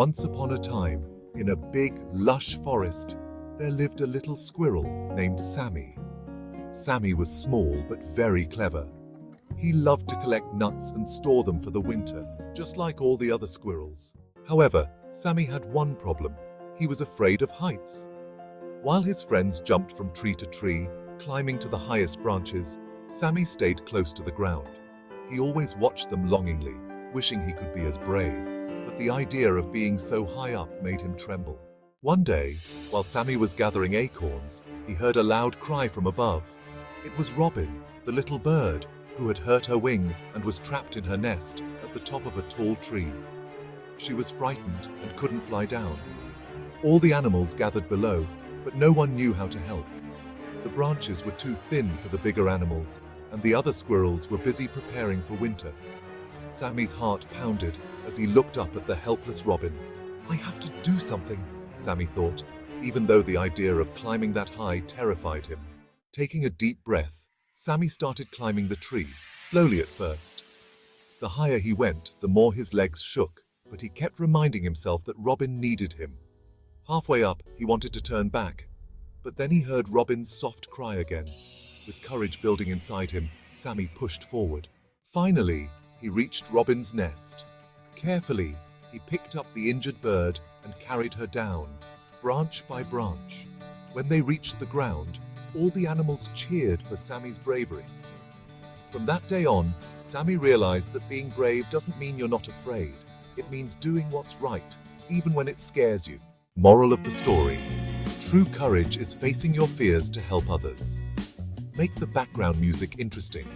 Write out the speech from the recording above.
Once upon a time, in a big, lush forest, there lived a little squirrel named Sammy. Sammy was small but very clever. He loved to collect nuts and store them for the winter, just like all the other squirrels. However, Sammy had one problem. He was afraid of heights. While his friends jumped from tree to tree, climbing to the highest branches, Sammy stayed close to the ground. He always watched them longingly, wishing he could be as brave, but the idea of being so high up made him tremble. One day, while Sammy was gathering acorns, he heard a loud cry from above. It was Robin, the little bird, who had hurt her wing and was trapped in her nest at the top of a tall tree. She was frightened and couldn't fly down. All the animals gathered below, but no one knew how to help. The branches were too thin for the bigger animals, and the other squirrels were busy preparing for winter. Sammy's heart pounded as he looked up at the helpless Robin. "I have to do something," Sammy thought, even though the idea of climbing that high terrified him. Taking a deep breath, Sammy started climbing the tree, slowly at first. The higher he went, the more his legs shook, but he kept reminding himself that Robin needed him. Halfway up, he wanted to turn back, but then he heard Robin's soft cry again. With courage building inside him, Sammy pushed forward. Finally, he reached Robin's nest. Carefully, he picked up the injured bird and carried her down, branch by branch. When they reached the ground, all the animals cheered for Sammy's bravery. From that day on, Sammy realized that being brave doesn't mean you're not afraid. It means doing what's right, even when it scares you. Moral of the story: true courage is facing your fears to help others. Make the background music interesting.